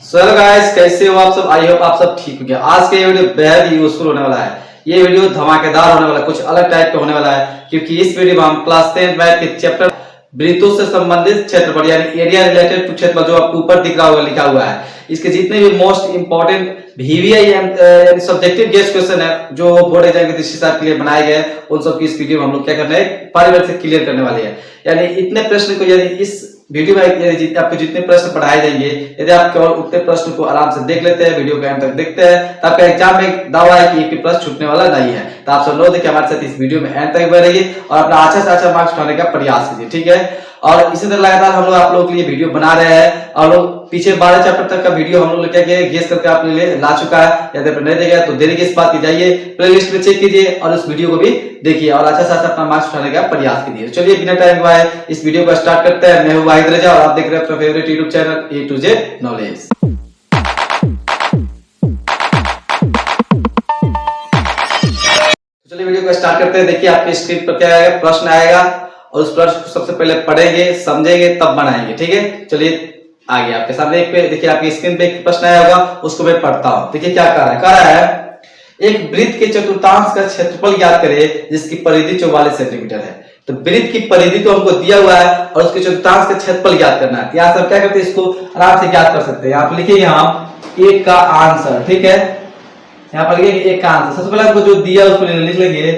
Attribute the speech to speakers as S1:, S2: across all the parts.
S1: Hello guys, कैसे हो आप सब। आई होप आप सब ठीक हो गया। आज का ये वीडियो बेहद ही यूजफुल होने वाला है। ये वीडियो धमाकेदार होने वाला है, कुछ अलग टाइप का होने वाला है, क्योंकि इस वीडियो में हम क्लास 10 मैथ के चैप्टर वृत्तों से संबंधित क्षेत्रफल यानी एरिया रिलेटेड टू क्षेत्रफल, जो आपको ऊपर दिख रहा होगा लिखा हुआ है, इसके जितने भी most important VVI subjective guest question है जो बोर्ड एग्जाम की दृष्टि से के लिए बनाए गए, उन सब की इस वीडियो में हम लोग क्या करने हैं, परिवर्तित से क्लियर करने वाले हैं। यानी इतने प्रश्न को यदि इस वीडियो में आपको जितने प्रश्न पढ़ाए जाएंगे, यदि आप केवल उतने प्रश्न को आराम से देख लेते हैं, वीडियो के अंत तक देखते हैं, तो आपका एग्जाम में दावा है कि एक भी प्रश्न छूटने वाला नहीं है। तो आप सब लोग देखिए हमारे साथ इस वीडियो में एंड तक बने रहिए और अपना अच्छा से अच्छा मार्क्स उठाने का प्रयास कीजिए, ठीक है। और इसी तरह लगातार हम लोग आप लोगों के लिए वीडियो बना रहे हैं और लोग पीछे 12 चैप्टर तक का वीडियो हम लोग लेके गेस करके आपके लिए ला चुका है। यदि आप नहीं देगा तो देरी के इस बात की जाइए, प्लेलिस्ट में चेक कीजिए और उस वीडियो को भी देखिए और अच्छा से अच्छा अपना मार्क्स उठाने का प्रयास कीजिए। चलिए बिना टाइम गवाए इस वीडियो को स्टार्ट करते हैं। मैं हूं वाहिद रजा और आप देख रहे हैं अपना favourite YouTube channel A to Z knowledge. चलिए वीडियो को स्टार्ट करते हैं। देखिए आपकी स्क्रीन पर क्या आएगा, प्रश्न आएगा और उस प्रश्न को सबसे पहले पढ़ेंगे, समझेंगे, तब बनाएंगे, ठीक है। चलिए आगे आपके सामने एक पे देखिए, आपकी स्क्रीन पे एक प्रश्न आया होगा, उसको मैं पढ़ता हूं। देखिए क्या कह रहा है एक वृत्त के चतुर्थांश का क्षेत्रफल ज्ञात करें जिसकी परिधि 44 सेंटीमीटर है। तो वृत्त की परिधि तो हमको दिया हुआ है और उसके चतुर्थांश का क्षेत्रफल ज्ञात करना है। यहाँ से क्या करते हैं, इसको आराम से ज्ञात कर सकते हैं। यहाँ पर लिखिए हम एक का आंसर, ठीक है। यहाँ पर लिखिए एक का आंसर। सबसे पहले आपको जो दिया उसको लिख लेंगे,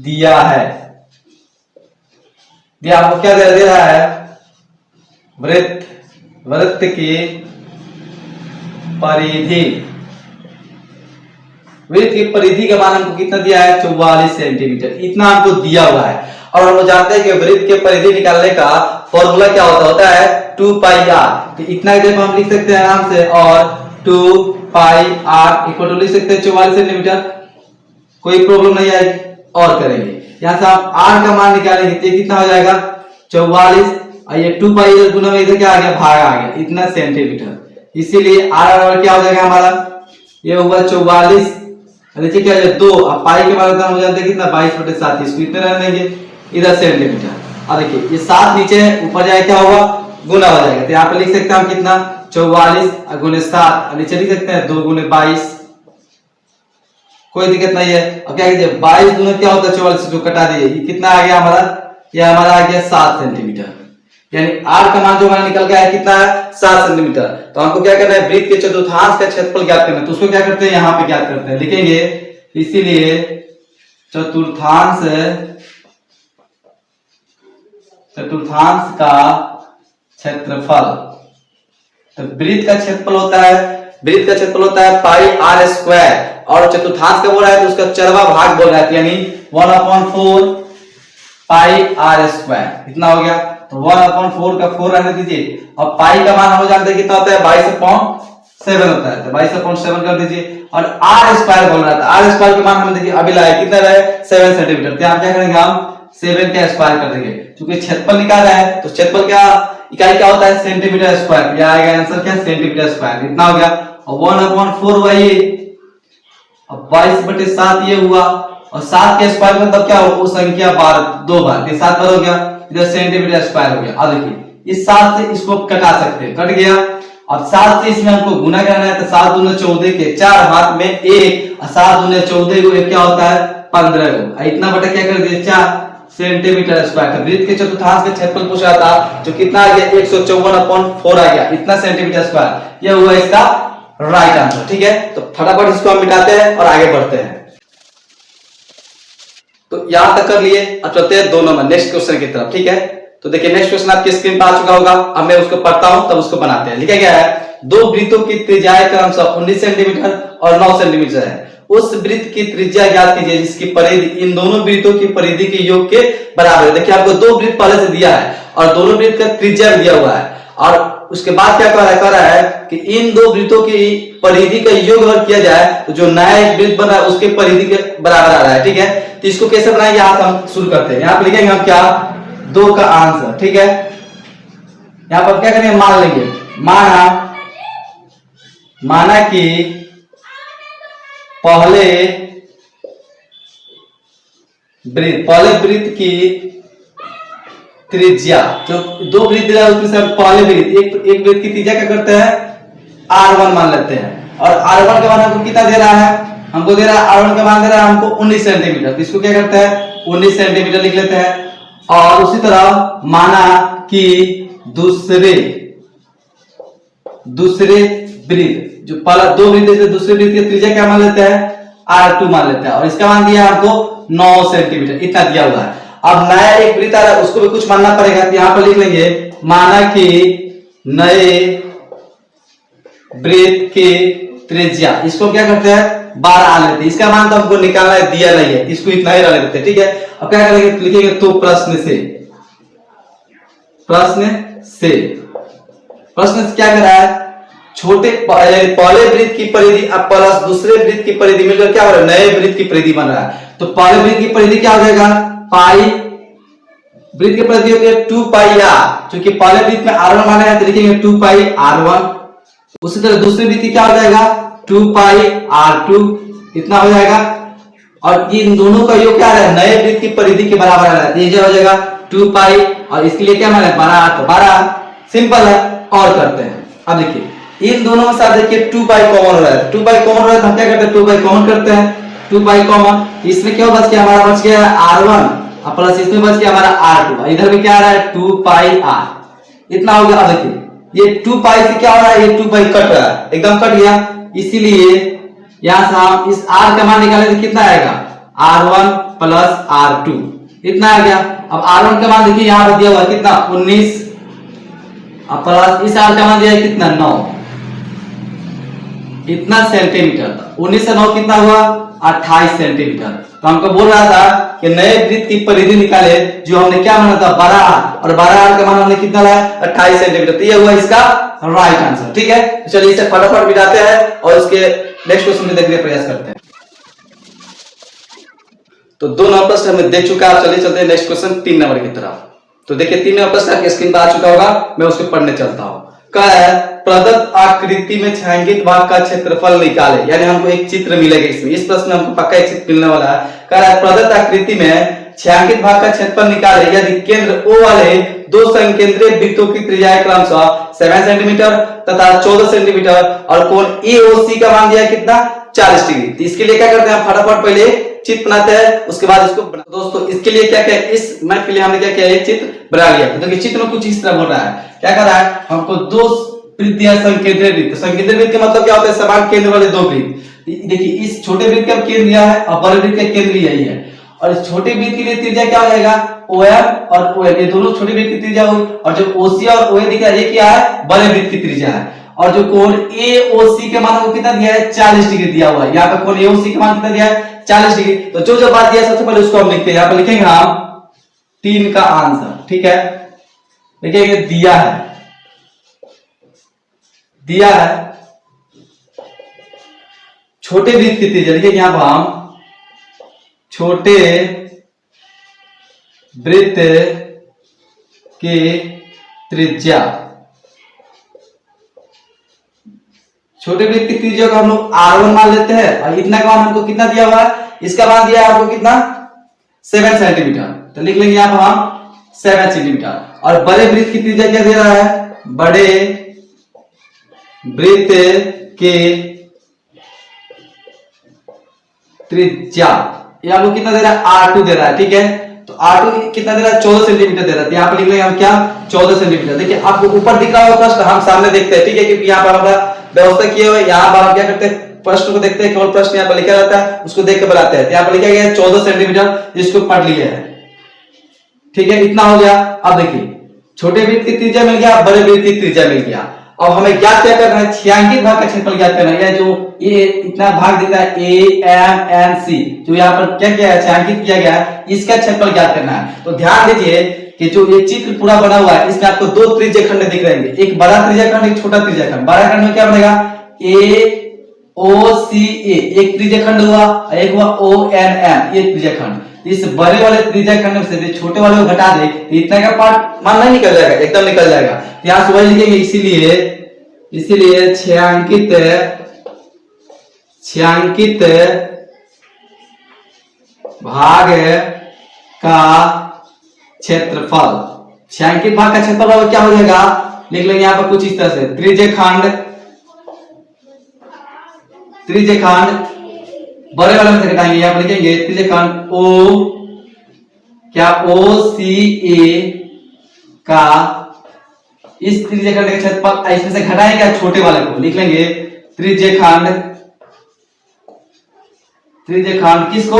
S1: दिया है, दिया आपको क्या दे रहा है, वृत्त की परिधि। वृत्त की परिधि का मान हमको कितना दिया है, 44 सेंटीमीटर, इतना हमको दिया हुआ है। और हम लोग जानते हैं कि वृत्त के परिधि निकालने का फॉर्मूला क्या होता है 2 पाई r। तो इतना जब हम लिख सकते हैं आराम से, और 2 पाई r इक्वल टू लिख सकते हैं 44 सेंटीमीटर, कोई प्रॉब्लम नहीं आएगी। और करेंगे यहां से आप r का मान निकालेंगे तो कितना हो जाएगा 44, और ये 2 पाई इधर गुना में इधर क्या आ गया, भाग आ गया, इतना सेंटीमीटर। इसीलिए r क्या हो जाएगा हमारा, ये हुआ 44, देखिए क्या है 2, अब पाई के बाद हो जाता है कितना 22/7, इसको इतने रहने देंगे, इधर सेंटीमीटर। अब देखिए ये 7 नीचे ऊपर जाए क्या होगा, गुना हो जाएगा। तो यहाँ पे लिख सकते हैं हम कितना 44 गुने 7, नीचे लिख सकते हैं 2 गुने 22, कोई दिक्कत नहीं है। अब क्या कीजिए 22 गुना क्या होता है 44 को कटा दीजिए, ये कितना आ गया हमारा, ये हमारा आ गया 7 सेंटीमीटर। यानी r का मान जो हमारा निकल गया है कितना है 7 सेंटीमीटर। तो हमको क्या करना है, वृत्त के चतुर्थांश का क्षेत्रफल ज्ञात करना है। तो उसको क्या करते हैं, यहाँ पे ज्ञात करते हैं, लिखेंगे इसीलिए चतुर्थांश का क्षेत्रफल। तो वृत्त का क्षेत्रफल होता है पाई r स्क्वायर, और चतुर्थांश का बोल रहा है तो उसका चरवा भाग बोल रहा है, यानी 1/4 पाई r स्क्वायर, इतना हो गया। तो 1/4 का 4 रहने दीजिए, और पाई का मान हम जानते हैं कितना होता है 22/7 होता है, तो 22/7 कर दीजिए। और r स्क्वायर बोल रहा था, r स्क्वायर का मान हम देखिए अभी लाए कितना रहे 7 सेंटीमीटर। तो आप क्या करेंगे, हम 7 का स्क्वायर कर देंगे, क्योंकि क्षेत्रफल निकाल रहा है तो क्षेत्रफल क्या इकाई क्या होता है सेंटीमीटर स्क्वायर। यह आएगा आंसर क्या, सेंटीमीटर स्क्वायर, इतना हो गया। और 1/4 हुआ ये, अब 22/7 ये हुआ, और 7 के स्क्वायर मतलब क्या हो, वो संख्या 2 बार, ये 7 बार हो गया, इधर सेंटीमीटर स्क्वायर हो गया। अब देखिए इस 7 से इसको कटा सकते हैं, कट गया। अब 7 से इसमें हमको गुना करना है, तो 7 दूने 14 के 4 हाथ में 1, और 7 दूने 14 को क्या होता है 15 को, इतना बटा क्या कर दिए 4 सेंटीमीटर स्क्वायर। वृत्त के चतुर्थांश का क्षेत्रफल पूछा था, जो कितना आ गया 154/4 आ गया, इतना सेंटीमीटर स्क्वायर। यह हुआ इसका राइट आंसर, ठीक है। तो फटाफट इसको हम मिटाते हैं और आगे बढ़ते हैं। तो यहां तक कर लिए, अब चलते हैं 2 नंबर नेक्स्ट क्वेश्चन की तरफ, ठीक है। तो देखिए नेक्स्ट क्वेश्चन आपकी स्क्रीन पर आ चुका होगा, अब मैं उसको पढ़ता हूं तब उसको बनाते हैं। लिखा गया है 2 वृत्तों की त्रिज्याएं क्रमशः 19 सेंटीमीटर और 9 सेंटीमीटर है। उस वृत्त की त्रिज्या ज्ञात कीजिए जिसकी परिधि इन दोनों वृत्तों की परिधि के योग के बराबर है। देखिए आपको 2 वृत्त पहले से दिया है और दोनों वृत्त का त्रिज्या भी दिया हुआ है, और उसके बाद क्या कह रहा है कि इन 2 वृत्तों की परिधि का योग अगर किया जाए तो जो नया एक वृत्त बन रहा है उसके परिधि के बराबर आ रहा है, ठीक है। तो इसको कैसे बनाएंगे, यहाँ से हम शुरू करते हैं। यहाँ पे लिखेंगे हम क्या 2 का आंसर, ठीक है। यहाँ पर क्या करेंगे, मान लेंगे, माना कि पहले वृत्त की त्रिज्या, जो 2 वृत्त है उसमें से पहले वृत्त, एक वृत्त की त्रिज्या क्या करते हैं R1 मान लेते हैं, और R1 का मान हमको कितना दे रहा है, हमको दे रहा है R1 का मान दे रहा है हमको 19 सेंटीमीटर। तो इसको क्या करते हैं 19 सेंटीमीटर लिख लेते हैं। और उसी तरह माना कि दूसरे वृत्त, जो पहला दो वृत्त से दूसरे वृत्त की त्रिज्या क्या मान लेते हैं R2 मान लेते हैं, और इसका मान दिया हमको 9 सेंटीमीटर, इतना दिया हुआ है। अब नया एक वृत्त आ रहा है, उसको भी कुछ मानना पड़ेगा, तो यहाँ पर लिख लेंगे माना कि नए वृत्त की त्रिज्या, इसको क्या करते हैं 12 लेते हैं, इसका मान तो हमको निकालना है, दिया नहीं है, इसको इतना ही रख देते हैं, ठीक है। अब क्या करेंगे, लिखेंगे तो प्रश्न से क्या कर रहा है, छोटे पहले वृत्त की परिधि अब प्लस दूसरे वृत्त की परिधि मिलकर क्या हो रहा है, नए वृत्त की परिधि बन रहा है। तो पहले वृत्त की परिधि क्या हो जाएगा, पाई, वृत्त की परिधि होती है 2 पाई आर, क्योंकि पहले वृत्त में R1 माना है तो लिखेंगे 2 पाई R1। उसी तरह दूसरे वृत्त की क्या हो जाएगा 2 पाई R2, इतना हो जाएगा। और इन दोनों का योग क्या है, नए वृत्त की परिधि के बराबर आ रहा है, ये हो जाएगा 2 पाई, और इसके लिए क्या माना है 12, तो 12 सिंपल है। और करते हैं, अब देखिए इन दोनों में से देखिए 2 पाई कॉमन हो रहा है, 2 पाई कॉमन हो रहा है तो हम क्या करते हैं 2 पाई कॉमन करते हैं, 2 पाई कॉमन, इसमें क्या बच गया हमारा, बच गया R1 प्लस इसमें बच गया हमारा R2, इधर भी क्या आ रहा है 2 पाई R, इतना हो गया। अब देखिए ये 2 पाई से क्या हो रहा है, ये 2 पाई कट रहा है, एकदम कट गया, इसीलिए यहां से हम इस R का मान निकालें तो कितना आएगा R1 प्लस R2, इतना आ गया। अब R1 का मान देखिए यहां पर दिया हुआ है कितना 19, अब प्लस इस R का मान दिया है कितना 9, इतना सेंटीमीटर, 19 से 9 कितना हुआ 28 सेंटीमीटर। तो हमको बोल रहा था कि नए वृत्त की परिधि निकाले, जो हमने क्या माना था 12, और 12 का मान हमने कितना लाया 28 सेंटीमीटर, तो ये हुआ इसका राइट आंसर, ठीक है। तो चलिए इसे फटाफट मिटाते हैं और इसके नेक्स्ट क्वेश्चन में देखने का प्रयास करते हैं। तो 2 नंबर प्रश्न हमने देख चुका है, चलिए चलते हैं नेक्स्ट क्वेश्चन 3 नंबर की तरफ। तो देखिए 3 नंबर प्रश्न आपकी स्क्रीन पर आ चुका होगा, मैं उसको पढ़ने चलता हूँ। कहा है प्रदत्त आकृति में छायांकित भाग का क्षेत्रफल निकाले, यानी हमको एक चित्र मिलेगा इसमें, इस प्रश्न में हमको पक्का एक चित्र मिलने वाला है। कह रहा है प्रदत्त आकृति में छायांकित भाग का क्षेत्रफल निकाले यदि केंद्र O वाले दो संकेंद्रीय वृत्तों की त्रिज्या क्रमशः 7 सेंटीमीटर तथा 14 सेंटीमीटर और कोण AOC का मान दिया है कितना 40 डिग्री। तो इसके लिए क्या करते हैं, फटाफट पहले चित्र बनाते हैं, उसके बाद इसको दोस्तों इसके लिए क्या क्या इस मैथ के लिए हमने क्या किया, एक चित्र बना लिया। तो देखिए चित्र में कुछ इस तरह बोल रहा है, क्या कर रहा है, हमको दो वृत्त दिया संकेंद्रीय वृत्त, संकेंद्रीय वृत्त का मतलब क्या होता है, समान केंद्र वाले दो वृत्त। देखिए इस छोटे वृत्त का केंद्र दिया है और बड़े वृत्त का केंद्र यही है, और इस छोटे वृत्त के लिए त्रिज्या क्या हो जाएगा OM और OL, ये दोनों छोटे वृत्त की त्रिज्या हुई, और जो OC और OA दिख रहा है ये क्या है, बड़े वृत्त की त्रिज्या है। और जो कोण AOC के मान को कितना दिया है 40 डिग्री दिया हुआ है, यहाँ पे कोण AOC के मान कितना दिया है 40 डिग्री। तो जो जो बात दिया है सबसे पहले उसको हम लिखते हैं, यहाँ पे लिखेंगे हम 3 का आंसर, ठीक है। देखिए दिया है छोटे वृत्त की त्रिज्या, देखिए यहां पर हम छोटे वृत्त की त्रिज्या, छोटे वृत्त की त्रिज्या को हम लोग R1 मान लेते हैं, और इतना का मान हमको कितना दिया हुआ है, इसका मान दिया है आपको कितना 7 सेंटीमीटर, तो लिख लेंगे यहां पर हम 7 सेंटीमीटर। और बड़े वृत्त की त्रिज्या क्या दे रहा है, बड़े वृत्त के त्रिज्या ये आपको कितना दे रहा है R2 दे रहा है, ठीक है। तो R2 कितना दे रहा है 14 सेंटीमीटर दे रहा है, यहाँ पे लिख लेंगे हम क्या 14 सेंटीमीटर। देखिए आपको ऊपर दिख रहा होगा प्रश्न, हम सामने देखते हैं, ठीक है, क्योंकि यहाँ पर हमारा व्यवस्था किए हुए, यहाँ पर हम क्या करते हैं प्रश्न को देखते हैं, केवल प्रश्न यहाँ पर लिखा रहता है उसको देख के बनाते हैं। यहाँ पर लिखा गया है 14 सेंटीमीटर, इसको पढ़ लिया है, ठीक है, इतना हो गया। अब देखिए छोटे वृत्त की त्रिज्या मिल गया, बड़े वृत्त की त्रिज्या मिल गया। अब हमें ज्ञात क्या करना है, छायांकित भाग का क्षेत्रफल ज्ञात करना है। जो ये इतना भाग दिख रहा है AMNC, जो यहाँ पर क्या किया है छायांकित किया गया है, इसका क्षेत्रफल ज्ञात करना है। तो ध्यान दीजिए कि जो ये चित्र पूरा बना हुआ है इसमें आपको 2 त्रिज्या खंड दिख रहे हैं, एक बड़ा त्रिज्या खंड एक छोटा त्रिज्या खंड। बड़ा खंड में क्या बनेगा AOCA एक त्रिज्या खंड हुआ, और एक हुआ ONM ये त्रिज्या खंड। इस बड़े वाले त्रिज्या खंड में से छोटे वाले को घटा दे तो इतना का पार्ट मान नहीं निकल जाएगा, एकदम निकल जाएगा। यहाँ सुबह लिखेंगे इसीलिए छायांकित भाग का क्षेत्रफल, छायांकित भाग का क्षेत्रफल क्या हो जाएगा, लिख लेंगे यहाँ पर कुछ इस तरह से त्रिज्या खंड त्रिज्यखंड बड़े वाले में से घटाएंगे, यहाँ पर लिखेंगे त्रिज्यखंड ओ, क्या ओ सी ए का इस त्रिज्यखंड के क्षेत्रफल, इसमें से घटाएंगे छोटे वाले को, लिख लेंगे त्रिज्यखंड किसको,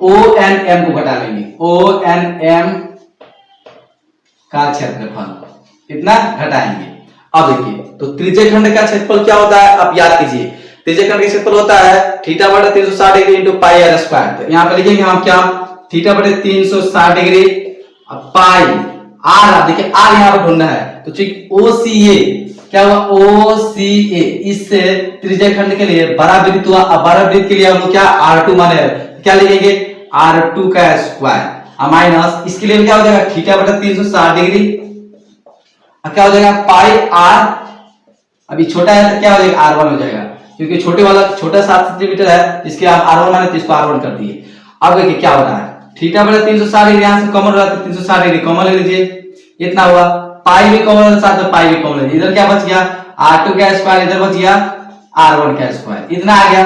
S1: ओ एन एम को घटा लेंगे, ओ एन एम का क्षेत्रफल इतना घटाएंगे। अब देखिए तो त्रिज्यखंड का क्षेत्रफल क्या होता है, आप याद कीजिए, त्रिज्यखंड का क्षेत्रफल होता है थीटा बटा 360 degree into pi r square. तो यहाँ पे लिखेंगे हम क्या, थीटा बटे 360 डिग्री पाई आर, देखिए आर यहाँ पर ढूंढना है, तो ठीक ओ सी ए क्या हुआ, ओ सी ए, इससे त्रिज्यखंड के लिए बड़ा वृत्त हुआ, अब बड़ा वृत्त के लिए हम लोग क्या R2 माने, क्या लिखेंगे R2 का स्क्वायर माइनस, इसके लिए क्या हो जाएगा थीटा बटा 360 डिग्री, अब क्या हो जाएगा पाई आर, अभी छोटा है तो क्या हो जाएगा R1 हो जाएगा, क्योंकि छोटे वाला छोटा 7 सेंटीमीटर है, इसके आप R1 माने तो इसको R1 कर दिए। अब देखिए क्या हो रहा है, थीटा बटा 360 डिग्री, यहाँ से कॉमन रहा है 360 डिग्री कॉमन ले लीजिए, इतना हुआ, पाई भी कॉमन है, साथ में पाई भी कॉमन है, इधर क्या बच गया R2 का स्क्वायर, इधर बच गया R1 का स्क्वायर, इतना आ गया।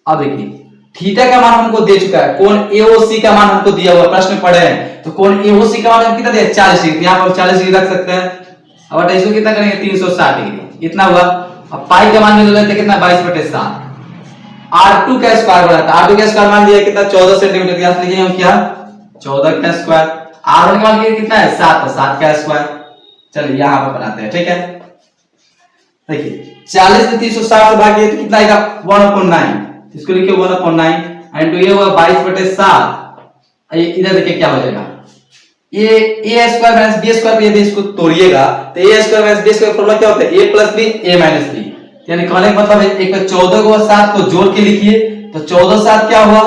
S1: अब देखिए थीटा का मान हमको दे चुका है, कोण AOC का मान हमको दिया हुआ, प्रश्न में पढ़े हैं, तो कोण AOC का मान हम कितना दिया 40 डिग्री, यहाँ पर 40 डिग्री रख सकते हैं। अब इसको कितना करेंगे 360 डिग्री, इतना हुआ। अब पाई का मान मिल रहा है कितना 22/7, R2 का स्क्वायर बढ़ा था, R2 का स्क्वायर मान दिया कितना 14 सेंटीमीटर, यहाँ से लिखेंगे हम क्या 14 का स्क्वायर, R1 का मान कितना है 7, तो 7 का स्क्वायर। चलिए यहाँ पर बनाते हैं, ठीक है। देखिए 40 से 360 से भागिए तो कितना आएगा 1/9, इसको लिखिए 1/9 एंड ये हुआ 22/7। इधर देखिए क्या हो जाएगा, ये a square minus b square, यदि इसको तोड़िएगा तो a square minus b square formula क्या होता है a plus b a minus b, यानी कहने का मतलब है एक में 14 को 7 को जोड़ के लिखिए, तो 14 7 क्या हुआ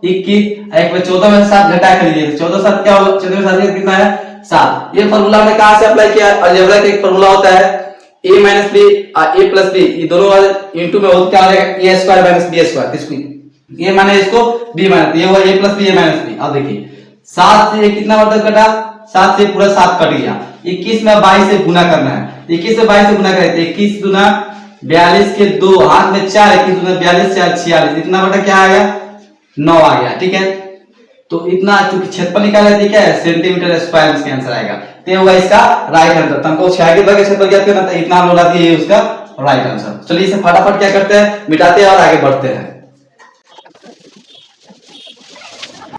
S1: 21, एक में 14 में 7 घटा कर लीजिए, तो 14 7 क्या हुआ, 14 में 7 कितना है 7। ये फार्मूला हमने कहां से अप्लाई किया, अलजेब्रा का एक फार्मूला होता है a minus b a plus b, ये दोनों वाले इनटू में होता क्या हो जाएगा a square minus b square, इसको a माने इसको b माने, ये हुआ a plus b a minus b। अब देखिए 7 से कितना मतलब कटा, 7 से पूरा 7 कट गया, 21 में 22 से गुना करना है, 21 से 22 से गुना करें तो 21 दूना 42 के 2 हाथ में 4, 21 दूना 42 4 46, इतना बटा क्या आ गया 9 आ गया, ठीक है। तो इतना चूंकि क्षेत्रफल निकाला है, क्या है सेंटीमीटर स्क्वायर, इसका आंसर आएगा, तो ये हुआ इसका राइट आंसर। तो हमको 6 के भाग क्षेत्रफल ज्ञात करना था, इतना हम लोग लाते हैं उसका राइट आंसर। चलिए इसे फटाफट क्या करते हैं, मिटाते हैं और आगे बढ़ते हैं।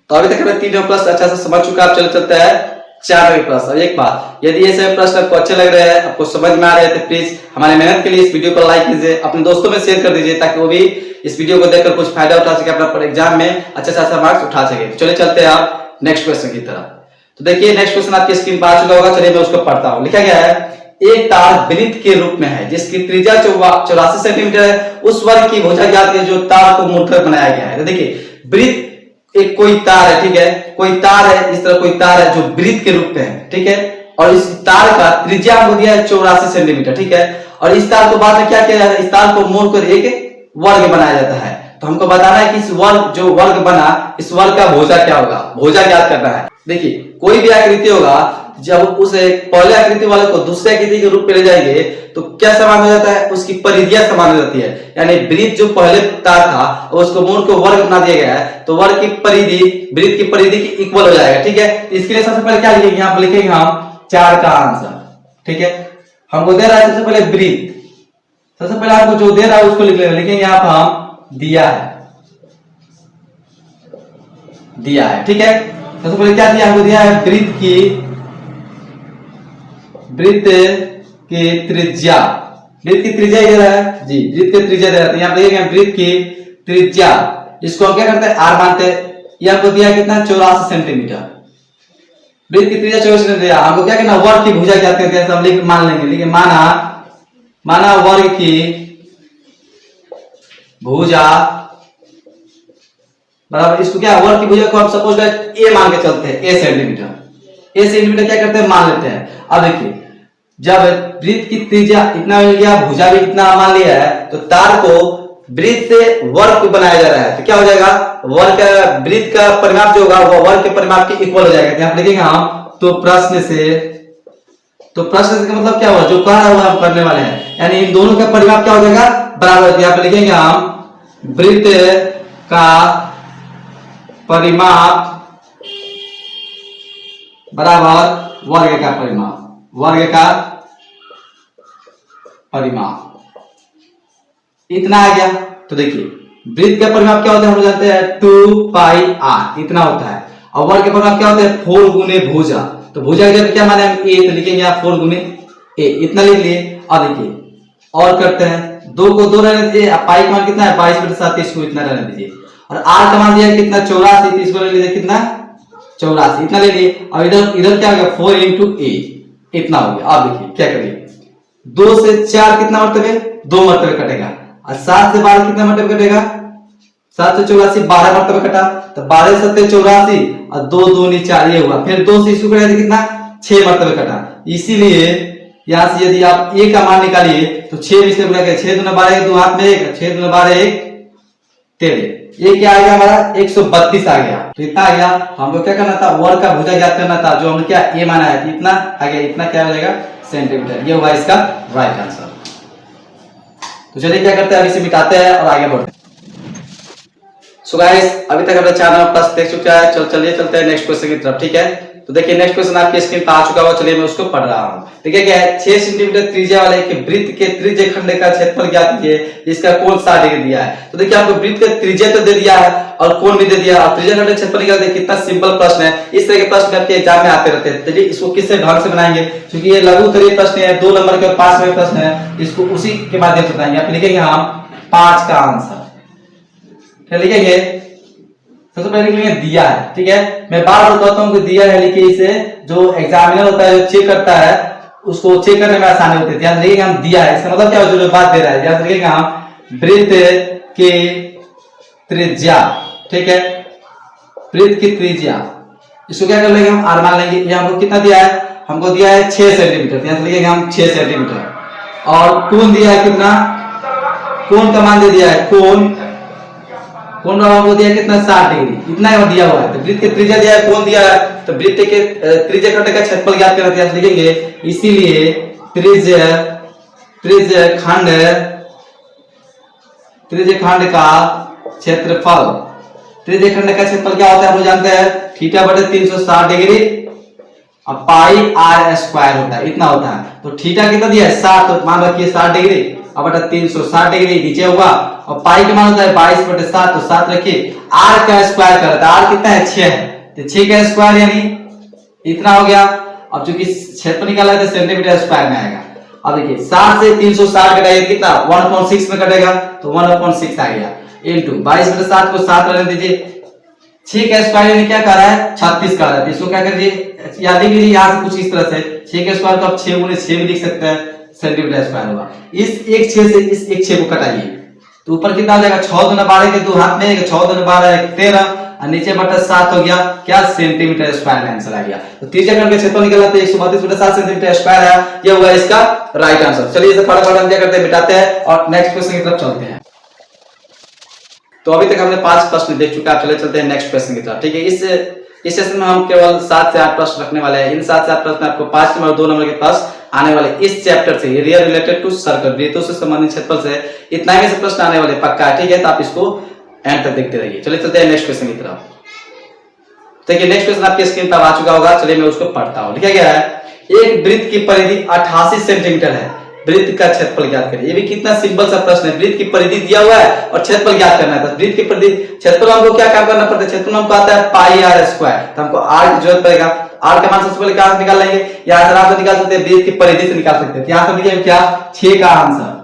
S1: तो अभी तक हमने 3 प्रश्न अच्छा से समझ चुका, अब चलते हैं 4वें प्रश्न। और एक बात, यदि ये सभी प्रश्न आपको अच्छे लग रहे हैं, आपको समझ में आ रहे हैं, तो प्लीज हमारे मेहनत के लिए इस वीडियो को लाइक कीजिए, अपने दोस्तों में शेयर कर दीजिए, ताकि वो भी इस वीडियो को देखकर कुछ फायदा उठा सके, अपना एग्जाम में अच्छे से अच्छा मार्क्स उठा सके। चलिए चलते हैं आप नेक्स्ट क्वेश्चन की तरफ। तो देखिए नेक्स्ट क्वेश्चन आपकी स्क्रीन पर आ चुका होगा, चलिए मैं उसको पढ़ता हूँ। लिखा गया है एक तार वृत्त के रूप में है जिसकी त्रिज्या 84 सेंटीमीटर है, उस वर्ग की भुजा ज्ञात है जो तार को मोड़कर बनाया गया है। तो देखिए वृत्त एक कोई तार है, ठीक है, कोई तार है, इस तरह कोई तार है जो वृत्त के रूप में है, ठीक है, और इस तार का त्रिज्या हो दिया है 84 सेंटीमीटर, ठीक है, और इस तार को बाद में क्या किया जाता है, इस तार को मोड़कर एक वर्ग बनाया जाता है। तो हमको बताना है कि इस वर्ग जो वर्ग बना, इस वर्ग का भुजा क्या होगा, भुजा ज्ञात करना है। देखिए कोई भी आकृति होगा, जब उसे पहले आकृति वाले को दूसरे आकृति के रूप में ले जाएंगे तो क्या समान हो जाता है, उसकी परिधियां समान हो जाती है, यानी वृत्त जो पहले तार था उसको मोड़ को वर्ग बना दिया गया है, तो वर्ग की परिधि वृत्त की परिधि की इक्वल हो जाएगा, ठीक है। इसके लिए सबसे पहले क्या लिखेंगे, यहाँ पर लिखेंगे हम 4 का आंसर, ठीक है। हमको दे रहा है सबसे पहले वृत्त, सबसे पहले आपको जो दे रहा है उसको लिख लेंगे, लिखेंगे यहाँ पर हम दिया है, ठीक है। सबसे पहले क्या दिया, हमको दिया है वृत्त की त्रिज्या, वृत्त की त्रिज्या इधर है जी, वृत्त की त्रिज्या दे रहा है, यहाँ पे लिखेंगे वृत्त की त्रिज्या, इसको हम क्या करते हैं r मानते हैं, ये हमको दिया कितना 84 सेंटीमीटर, वृत्त की त्रिज्या 84 सेंटीमीटर, हमको क्या करना वर्ग की भुजा क्या करते हैं, हम लिख मान लेंगे, लिखे माना वर्ग की भुजा बराबर, इसको क्या वर्ग की भुजा को हम सपोज ए मान के चलते हैं, ए सेंटीमीटर क्या करते हैं मान लेते हैं। अब देखिए जब वृत्त की त्रिज्या इतना मिल गया, भुजा भी इतना मान लिया है, तो तार को वृत्त से वर्ग को बनाया जा रहा है, तो क्या हो जाएगा वर्ग का वृत्त का परिमाप जो होगा वो वर्ग के परिमाप के इक्वल हो जाएगा। यहाँ लिखेंगे हम तो प्रश्न से का मतलब क्या हुआ, जो कह रहा हुआ हम करने वाले हैं, यानी इन दोनों का परिमाप क्या हो जाएगा बराबर। यहाँ पे लिखेंगे हम वृत्त का परिमाप बराबर वर्ग का परिमाप, वर्ग का परिमाप इतना आ गया। तो देखिए वृत्त का परिमाप क्या होता है, हम लोग जानते हैं 2 पाई r इतना होता है। और वर्ग का परिमाप क्या होता है, 4 गुने भुजा। तो भुजा की जगह क्या माने हम a, तो लिखेंगे आप 4 गुने a, इतना लिख लिए। और देखिए और करते हैं, 2 को 2 रहने दीजिए, पाई का मान कितना है 22/7, इसको इतना रहने दीजिए। और r का मान दिया है कितना 84, इसको ले लीजिए कितना 84, इतना ले लिए। और इधर इधर क्या हो गया 4 into a इतना हो गया। अब देखिए क्या करिए, 2 से 4 कितना मरतबे 2 मरतबे कटेगा, और 7 से 12 कितना मरतबे कटेगा 7 से 84 12 मरतबे कटा। तो 12 7 84 और 2 दूनी 4 ये हुआ। फिर 2 से इसको कटेगा कितना 6 मरतबे कटा। इसीलिए यहाँ से यदि आप a का मान निकालिए तो 6 में से गुणा करें, 6 दूना 12 2 हाथ में 1, 6 दूना 12 1 13, ये क्या आ गया हमारा 132 आ गया। तो इतना आ गया। हमको क्या करना था, वर्ग का भुजा ज्ञात करना था, जो हमने क्या a माना है इतना आ गया, इतना क्या हो जाएगा सेंटीमीटर। ये हुआ इसका राइट आंसर। तो चलिए क्या करते हैं, अभी इसे मिटाते हैं और आगे बढ़ते हैं। सो गाइस अभी तक हमने 4 नंबर प्रश्न देख चुका है। चलिए चलते हैं नेक्स्ट क्वेश्चन की तरफ, ठीक है। तो देखिए नेक्स्ट क्वेश्चन आपकी स्क्रीन पर आ चुका होगा, चलिए मैं उसको पढ़ रहा हूं। देखिए क्या है, 6 सेंटीमीटर त्रिज्या वाले एक वृत्त के त्रिज्य खंड का क्षेत्रफल ज्ञात कीजिए, इसका कोण 60 डिग्री दिया है। तो देखिए आपको वृत्त का त्रिज्या तो दे दिया है और कोण भी दे दिया, और त्रिज्या खंड का क्षेत्रफल निकालना, कितना सिंपल प्रश्न है। इस तरह के प्रश्न आपके एग्जाम में आते रहते हैं। चलिए इसको किससे ढंग से बनाएंगे, क्योंकि ये लघु उत्तरीय प्रश्न है, 2 नंबर के और 5 नंबर प्रश्न है, इसको उसी के माध्यम से बनाएंगे। आप लिखेंगे हम 5 का आंसर, क्या लिखेंगे, सबसे पहले लिखेंगे दिया है, ठीक है। मैं बार बार बताता हूं कि दिया है लिखिए, इसे जो एग्जामिनर होता है जो चेक करता है उसको चेक करने में आसानी होती है। ध्यान रखिएगा हम दिया है, इसका मतलब क्या है, जो बात दे रहा है। ध्यान रखिएगा हम वृत्त की त्रिज्या, ठीक है, वृत्त की त्रिज्या, इसको क्या कर लेंगे हम r मान लेंगे। ये हमको कितना दिया है, हमको दिया है 6 सेंटीमीटर। ध्यान रखिएगा हम 6 सेंटीमीटर। और कोण दिया है कितना, कोण का मान दे दिया है, कोण हमको दिया कितना 60 डिग्री, इतना ही दिया हुआ है। तो वृत्त की त्रिज्या दिया है, कोण दिया है, तो वृत्त के त्रिज्या खंड का क्षेत्रफल ज्ञात करना है, लिखेंगे। इसीलिए त्रिज्या खंड का क्षेत्रफल, त्रिज्या खंड का क्षेत्रफल क्या होता है हम जानते हैं, थीटा बटे 360 डिग्री और पाई r स्क्वायर होता है, इतना होता है। तो थीटा कितना दिया है 60, तो मान रखिए 60 डिग्री और बटा 360 डिग्री नीचे हुआ, और पाई का मान होता है 22/7, तो 7 रखिए। r का स्क्वायर करता है, r कितना है 6 है, तो 6 का स्क्वायर यानी इतना हो गया। अब चूंकि क्षेत्रफल निकाला है तो सेंटीमीटर स्क्वायर में आएगा। अब देखिए 7 से 360 कटाइए कितना 1/6 में कटेगा, तो 1/6 आ गया, इनटू 22/7 को 7 रहने दीजिए। 6 का स्क्वायर यानी क्या कर रहा है 36 कर रहा है। इसको क्या करिए याद कीजिए यहाँ से कुछ इस तरह से, 6 का स्क्वायर को आप 6 गुने 6 भी लिख सकते हैं, सेंटीमीटर स्क्वायर होगा। इस एक 6 से इस एक 6 को कटाइए तो ऊपर कितना आ जाएगा 6 दूना 12 के 2 हाथ में 6 दूना 12 13 और नीचे बटा 7 हो गया, क्या सेंटीमीटर स्क्वायर में आंसर आ गया। तो त्रिज्या खंड का क्षेत्रफल निकला तो 132/7 सेंटीमीटर स्क्वायर है, ये होगा इसका राइट आंसर। चलिए इसे फटाफट हम क्या करते हैं मिटाते हैं और नेक्स्ट क्वेश्चन की तरफ चलते हैं। तो अभी तक हमने 5 प्रश्न देख चुका है, चले चलते हैं नेक्स्ट क्वेश्चन की तरफ, ठीक है। इस सेशन में हम केवल 7 से 8 प्रश्न रखने वाले हैं। इन 7 से 8 प्रश्न आपको 5 नंबर और 2 नंबर के पास आने वाले इस चैप्टर से, एरिया रिलेटेड टू सर्कल, वृत्तों से संबंधित क्षेत्रफल से इतना ही से प्रश्न आने वाले पक्का है, ठीक है। तो आप इसको एंड तक देखते रहिए। चलिए चलते हैं नेक्स्ट क्वेश्चन की तरफ। देखिए नेक्स्ट क्वेश्चन आपकी स्क्रीन पर आ चुका होगा, चलिए मैं उसको पढ़ता हूं। लिखा गया है एक वृत्त की परिधि 88 सेंटीमीटर है, वृत्त का क्षेत्रफल ज्ञात करिए। ये भी कितना सिंपल सा प्रश्न है, वृत्त की परिधि दिया हुआ है और क्षेत्रफल ज्ञात करना है। तो वृत्त की परिधि क्षेत्रफल हमको क्या काम करना पड़ता है, क्षेत्रफल हमको आता है पाई r स्क्वायर, तो हमको r की जरूरत पड़ेगा। r का मान सबसे पहले कहां से निकाल लेंगे, यहां से आप निकाल सकते हैं, वृत्त की परिधि से निकाल सकते हैं। यहां से लिखेंगे क्या 6 का आंसर।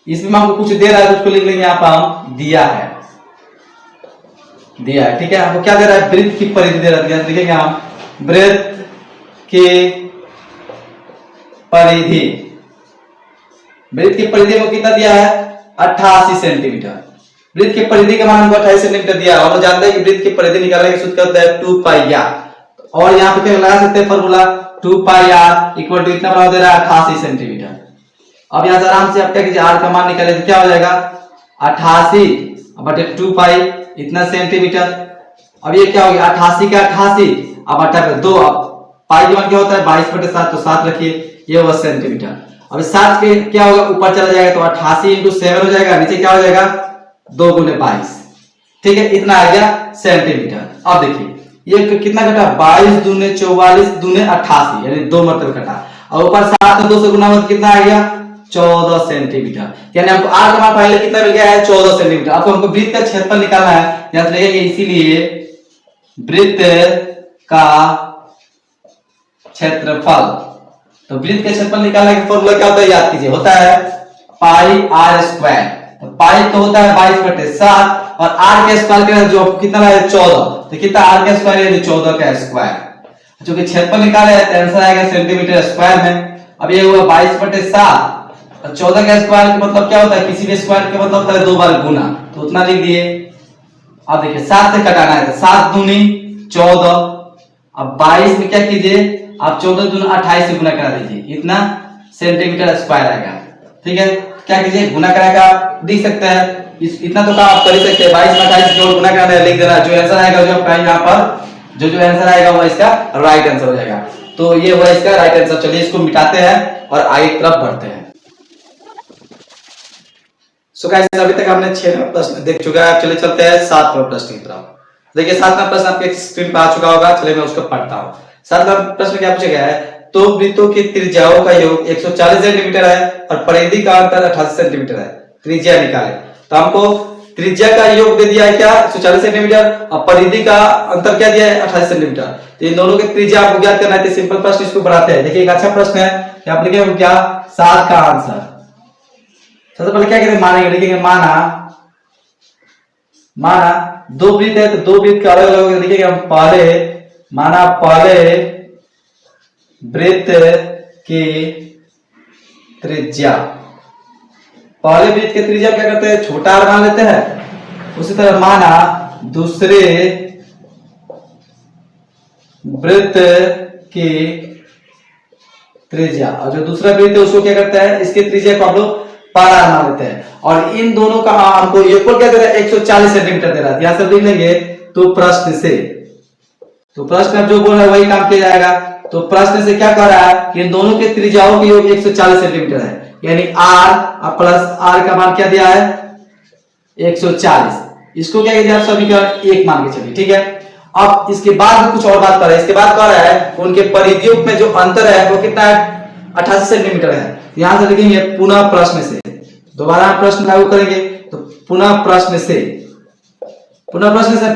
S1: इसमें हमको कुछ दे रहा है तो उसको लिख लेंगे यहां पर हम दिया है, ठीक है। हमको क्या दे रहा है, वृत्त की परिधि दे रहा है, लिखेंगे हम वृत्त की परिधि, वृत्त की परिधि को कितना दिया है 88 सेंटीमीटर। वृत्त की परिधि का मान हमको 28 सेंटीमीटर दिया है। हम जानते हैं कि वृत्त की परिधि निकालने का सूत्र होता है 2 पाई r, और यहाँ पे क्या लगा सकते हैं formula 2 pi r equal to इतना बना दे रहा है 88 सेंटीमीटर। अब यहाँ से आराम से आप क्या कीजिए r का मान निकाले तो क्या हो जाएगा 88 बटे 2 पाई इतना सेंटीमीटर। अब ये क्या हो गया 88 का 88 अब 2, अब पाई का मान क्या होता है 22/7, तो 7 रखिए, ये हुआ सेंटीमीटर। अब 7 के क्या होगा, ऊपर चला जाएगा तो 88 इंटू 7 हो जाएगा, नीचे क्या हो जाएगा 2 गुने 22। ठीक है, इतना आ गया सेंटीमीटर। अब देखिए ये कितना कटा, 22 दूने 44 दूने 88, यानी 2 मरतबा कटा। और ऊपर 7 2 से गुना हुआ कितना आ गया 14 सेंटीमीटर। यानी हमको आर का मान पहले कितना मिल गया है 14 सेंटीमीटर। आपको हमको वृत्त का क्षेत्रफल निकालना है, याद रखिए इसीलिए वृत्त का क्षेत्रफल। तो वृत्त का क्षेत्रफल निकालने का फॉर्मूला क्या होता है, याद कीजिए, होता है पाई आर स्क्वायर। तो पाई तो होता है 22/7 और आर के स्क्वायर का जो कितना है 14, तो कितना आर का स्क्वायर है 14 का स्क्वायर। क्योंकि क्षेत्रफल निकाले है तो आंसर आएगा सेंटीमीटर स्क्वायर में। अब ये हुआ 22/7 और 14 का स्क्वायर का मतलब क्या होता है, किसी भी स्क्वायर का मतलब होता है 2 बार गुना, तो उतना लिख दिए। अब देखिए 7 से कटाना है तो 7 दूनी 14, अब 22 में क्या कीजिए आप 14 दूनी 28 से गुना करा दीजिए, इतना सेंटीमीटर स्क्वायर आएगा। ठीक है, क्या कीजिए गुना कराकर आप लिख सकते हैं, इतना तो आप कर ही सकते हैं। 22 में 28 जोड़ गुना कराना है, लिख देना, जो आंसर आएगा जो आपका यहाँ पर जो आंसर आएगा वो इसका राइट आंसर हो जाएगा। तो ये हुआ इसका राइट आंसर। चलिए इसको मिटाते हैं और आगे की तरफ बढ़ते हैं। सो गाइस अभी तक हमने 6वां प्रश्न देख चुका है, चलिए चलते हैं 7वां प्रश्न की तरफ। देखिए 7वां प्रश्न आपके स्क्रीन पर आ चुका होगा, चलिए मैं उसको पढ़ता हूँ। 7वां प्रश्न क्या पूछा गया है, तो वृत्तों की त्रिज्याओं का योग 140 सेंटीमीटर है और परिधि का अंतर 88 सेंटीमीटर है, त्रिज्या निकाले। तो हमको त्रिज्या का योग दे दिया है क्या 140 सेंटीमीटर और परिधि का अंतर क्या दिया है 88 सेंटीमीटर। तो इन दोनों की त्रिज्या आपको ज्ञात करना है, तो सिंपल प्रश्न इसको बढ़ाते हैं। देखिए एक अच्छा प्रश्न है कि आप लिखेंगे क्या 7 का आंसर। सबसे पहले क्या करेंगे, मानेंगे, लिखेंगे माना 2 वृत्त है तो 2 वृत्त का अलग अलग लिखेंगे हम। पहले वृत्त की त्रिज्या, पहले वृत्त की त्रिज्या क्या करते हैं छोटा r मान लेते हैं। उसी तरह माना दूसरे वृत्त की त्रिज्या, और जो दूसरा वृत्त है उसको क्या करता है इसकी त्रिज्या को आप लोग पार r मान लेते हैं। और इन दोनों का हमको योगफल क्या दे रहा है 140 सेंटीमीटर दे रहा है। यहां से लिख लेंगे तो प्रश्न अब जो बोल रहा है वही काम किया जाएगा। तो प्रश्न से क्या कह रहा है कि इन दोनों के त्रिज्याओं का योग 140 सेंटीमीटर है, यानी r प्लस r का मान क्या दिया है 140। इसको क्या किया समीकरण 1 मान के चलिए। ठीक है, अब इसके बाद कुछ और बात कर रहा है। इसके बाद कह रहा है उनके परिधियों में जो अंतर है वो कितना है 88 सेंटीमीटर है। यहां से लिखेंगे पुनः प्रश्न से, दोबारा प्रश्न लागू करेंगे तो पुनः प्रश्न से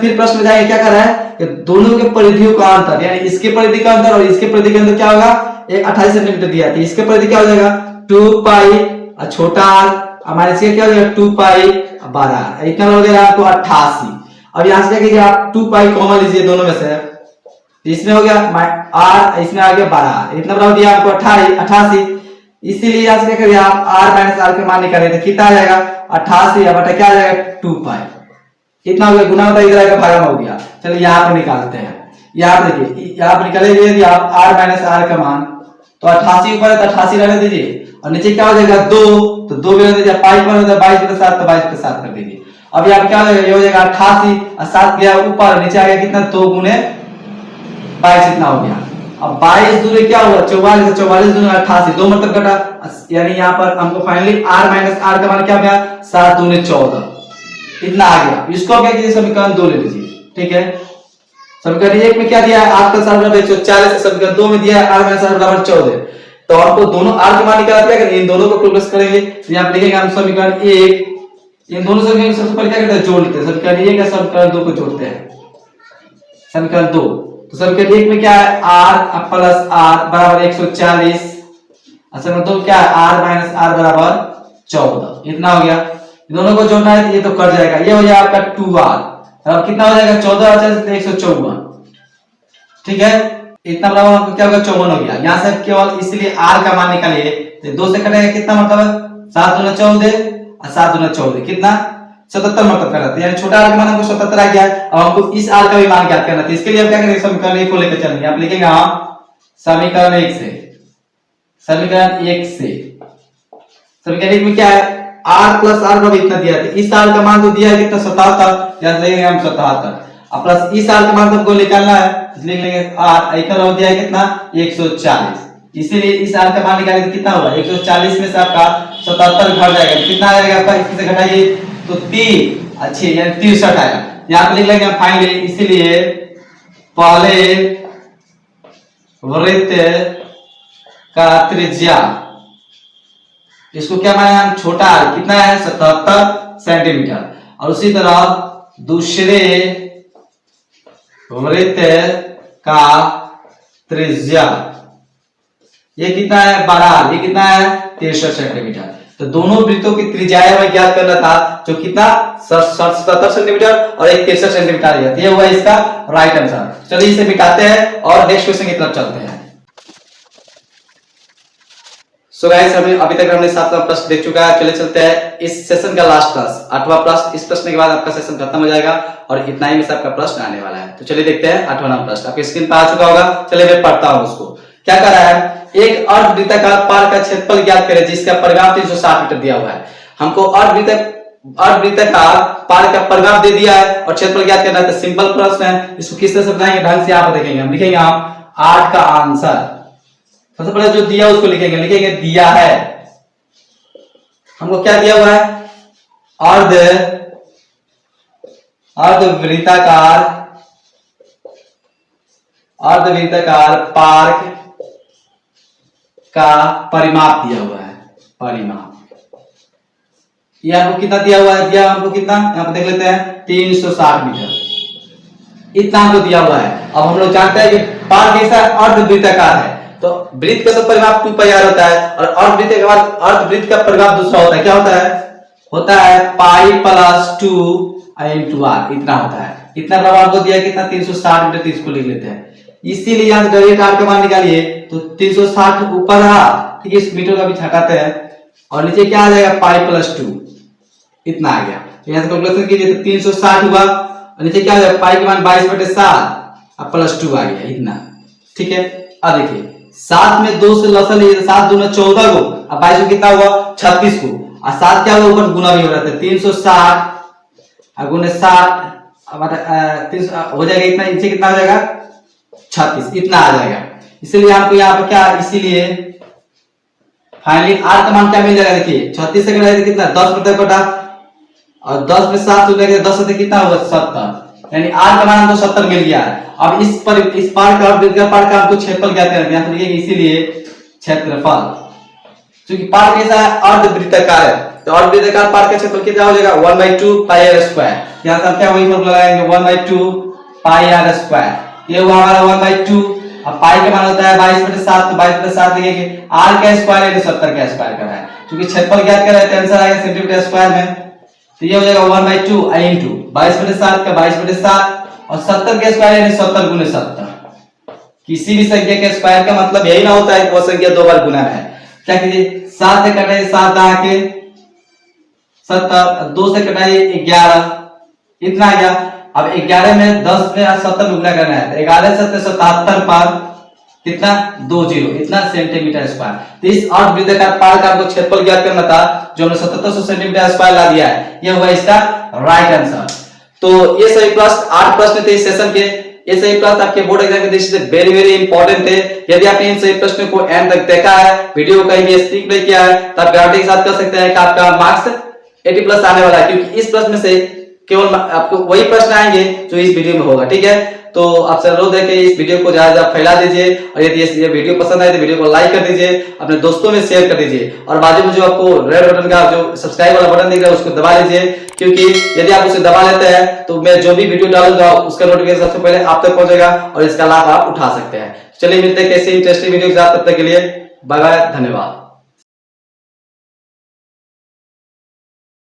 S1: फिर प्रश्न में जाएंगे। क्या कर रहा है कि दोनों के परिधियों का अंतर, यानी इसके परिधि का अंतर और इसके परिधि का अंतर क्या होगा 28 सेंटीमीटर दिया है, इसके परिधि क्या हो जाएगा 2 पाई और छोटा r हमारे इसके क्या हो जाएगा 2 पाई 12, इतना हो जाएगा आपको 88। अब यहां से क्या कीजिए आप 2 पाई कॉमन लीजिए दोनों में से, इसमें हो गया r, इसमें आ गया 12, इतना बराबर दिया आपको 88। इसीलिए यहां से क्या करिए आप r - r के मान निकालें तो कितना आ जाएगा 88 बटा क्या आ जाएगा 2 पाई, इतना हो गया गुना होता है इधर आएगा भागा हो गया। चलिए यहाँ पे निकालते हैं। यहाँ पे देखिए यहाँ पे निकालेंगे यदि आप r - r का मान तो 88 ऊपर है तो 88 रहने दीजिए और नीचे क्या हो जाएगा 2, तो 2 भी रहने दीजिए, पाई पर होता है 22/7 तो 22/7 कर दीजिए। अब यहाँ क्या हो जाएगा ये हो जाएगा 88 और 7 गया ऊपर, नीचे आ गया कितना 2 गुने 22 इतना हो गया। अब 22 दूनी क्या हुआ 44, 44 दूनी 88, 2 मतलब कटा, यानी यहाँ पर हमको फाइनली r - r का मान क्या गया 7 दूनी 14 इतना आ गया। इसको क्या कीजिए समीकरण 2 ले लीजिए। ठीक है, समीकरण 1 में क्या दिया है r का बराबर 140, समीकरण 2 में दिया है r - r बराबर 14। तो आपको दोनों r के मान निकालना है, इन दोनों को प्लस करेंगे तो यहां पे लिखेंगे हम समीकरण 1, इन दोनों समीकरण सबसे पहले क्या करते हैं जोड़ लेते हैं, समीकरण 1 और समीकरण 2 को जोड़ते हैं। समीकरण 2 तो समीकरण 1 में क्या है r प्लस r बराबर 140 और समीकरण 2 क्या है r - r बराबर 14, इतना हो गया। दोनों को जोड़ना है तो ये तो कट जाएगा, ये हो जाएगा आपका 2r, अब कितना हो जाएगा 14 और 154। ठीक है, इतना बराबर आपको क्या होगा 54 हो गया। यहाँ से केवल इसलिए r का मान निकालिए तो 2 से कटेगा कितना मतलब 7 दूना 14 और 7 दूना 14 कितना 77 मतलब कराते हैं, यानी छोटा r का मान हमको 77 आ गया। अब हमको इस r का भी मान ज्ञात करना है, इसके लिए हम क्या करेंगे समीकरण 1 को लेकर चलेंगे। आप लिखेंगे समीकरण 1 से, समीकरण 1 में क्या है r प्लस r बराबर इतना दिया है, इस r का मान तो दिया है कितना 77, यहां से लेंगे हम 77 और प्लस इस r का मान हमको निकालना है, लिख लेंगे r, इतना दिया है कितना 140। इसीलिए इस r का मान निकालेंगे तो कितना होगा, 140 में से आपका 77 घट जाएगा, कितना आ जाएगा आपका, इससे घटाइए तो 3 अच्छे यानी 63 आएगा। यहाँ पे लिख लेंगे हम फाइनली, इसीलिए पहले वृत्त का त्रिज्या, इसको क्या माने हम, छोटा r कितना है 77 सेंटीमीटर, और उसी तरह दूसरे वृत्त का त्रिज्या ये कितना है, बड़ा r, ये कितना है 63 सेंटीमीटर। तो दोनों वृत्तों की त्रिज्याएं हमें ज्ञात करना था, जो कितना 77 सेंटीमीटर और एक 63 सेंटीमीटर है। ये हुआ इसका राइट आंसर। चलिए इसे मिटाते हैं और नेक्स्ट क्वेश्चन की तरफ चलते हैं। सो गाइस अभी तक हमने 7वां प्रश्न देख चुका है। चले चलते हैं इस सेशन का लास्ट प्रश्न, 8वां प्रश्न। इस प्रश्न के बाद आपका सेशन खत्म हो जाएगा और इतना ही में से आपका प्रश्न आने वाला है। तो चलिए देखते हैं 8वां प्रश्न, आपकी स्क्रीन पर आ चुका होगा। चलिए मैं पढ़ता हूं उसको। क्या कर रहा है, एक अर्धवृत्ताकार पार का क्षेत्रफल ज्ञात करें जिसका परिमाप 360 मीटर दिया हुआ है। हमको अर्धवृत्ताकार पार का परिमाप दे दिया है और क्षेत्रफल ज्ञात करना है। तो सिंपल प्रश्न है, इसको किस तरह से बनाएंगे, ढंग से आप देखेंगे। हम लिखेंगे हम 8 का आंसर, सबसे पहले जो दिया उसको लिखेंगे दिया है, हमको क्या दिया हुआ है, अर्धवृत्ताकार पार्क का परिमाप दिया हुआ है। परिमाप ये हमको कितना दिया हुआ है, दिया हमको कितना, यहाँ पे देख लेते हैं 360 मीटर, इतना हमको दिया हुआ है। अब हम लोग जानते हैं कि पार्क कैसा है, अर्धवृत्ताकार है, तो वृत्त का तो परिमाप 2 पाई r होता है और अर्धवृत्त का परिमाप दूसरा होता है। क्या होता है पाई प्लस 2 into r, इतना होता है। इतना परिमाप को दिया कितना 360 मीटर, इसको लिख लेते हैं। इसीलिए यहाँ से डायरेक्ट r का मान निकालिए तो 360 ऊपर रहा, ठीक है, इस मीटर का भी हटाते हैं और नीचे क्या आ जाएगा पाई प्लस 2, इतना आ गया। यहाँ से कैलकुलेशन कीजिए तो 360 हुआ और नीचे क्या आ जाएगा, पाई का मान 22/7 और प्लस 2 आ गया, इतना, ठीक है। अब देखिए 7 में 2 से लसन लीजिए, 7 दूना 14 को, अब 22 को कितना हुआ 36 को, और 7 क्या हुआ ऊपर गुना भी हो रहा था, 360 गुने 60 हो जाएगा, इतना नीचे कितना हो जाएगा 36, इतना आ जाएगा। इसलिए आपको यहाँ पर क्या, इसीलिए फाइनली r का मान क्या मिल जाएगा, देखिए 36 से घटाइए कितना 10 मीटर बटा, और 10 में 7 हो जाएगा, 10 से कितना होगा 70, यानी r का मान हमको 70 मिल गया है। अब इस पार का और वृत्ताकार पार का हमको क्षेत्रफल ज्ञात करना है, यहाँ लिखेंगे इसीलिए क्षेत्रफल, क्योंकि पार कैसा है अर्धवृत्ताकार है, तो अर्धवृत्ताकार पार का क्षेत्रफल कितना हो जाएगा 1/2 पाई r स्क्वायर। यहाँ से हम क्या वही फॉर्मूला लगाएंगे 1/2 पाई r स्क्वायर, ये हुआ हमारा 1/2। अब पाई का मान होता है 22/7, तो 22/7 लिखेंगे, r का स्क्वायर यानी 70 का स्क्वायर कर रहा है, क्योंकि क्षेत्रफल ज्ञात कर रहा है तो आंसर आएगा सेंटीमीटर स्क्वायर में। तो ये हो जाएगा 1/2 into 22/7 का 22/7 और 70 का स्क्वायर यानी 70 गुने 70। किसी भी संख्या के स्क्वायर का मतलब यही ना होता है कि वो संख्या 2 बार गुना है। क्या कीजिए 7 से कटाइए 7 आके 70, 2 से कटाइए 11, इतना आ गया। अब 11 में 10 में 70 में गुना करना है, 11 से 77 पर कितना 20, इतना सेंटीमीटर स्क्वायर। तो इस अर्धवृत्ताकार पार का आपको क्षेत्रफल ज्ञात करना था, जो हमने 7700 सेंटीमीटर स्क्वायर ला दिया है, ये हुआ इसका राइट आंसर। तो ये सही प्रश्न 8 प्रश्न थे इस सेशन के। ये सही प्रश्न आपके बोर्ड एग्जाम के दृष्टि से वेरी वेरी इंपॉर्टेंट थे। यदि आपने इन सही प्रश्नों को एंड तक देखा है, वीडियो को कहीं भी स्किप नहीं किया है, तो आप गारंटी के साथ कर सकते हैं कि आपका मार्क्स 80+ आने वाला है, क्योंकि इस प्रश्न में से केवल आपको वही प्रश्न आएंगे जो इस वीडियो में होगा, ठीक है। तो आपसे अनुरोध है कि इस वीडियो को ज्यादा फैला दीजिए और यदि ये वीडियो पसंद आए तो वीडियो को लाइक कर दीजिए, अपने दोस्तों में शेयर कर दीजिए और बाजू में जो आपको रेड बटन का जो सब्सक्राइब वाला बटन दिख रहा है उसको दबा लीजिए, क्योंकि यदि आप उसे दबा लेते हैं तो मैं जो भी वीडियो डालूंगा उसका नोटिफिकेशन सबसे पहले आप तक पहुंचेगा और इसका लाभ आप उठा सकते हैं। चलिए मिलते हैं कैसे इंटरेस्टिंग वीडियो के साथ, तब तक के लिए बाय बाय, धन्यवाद।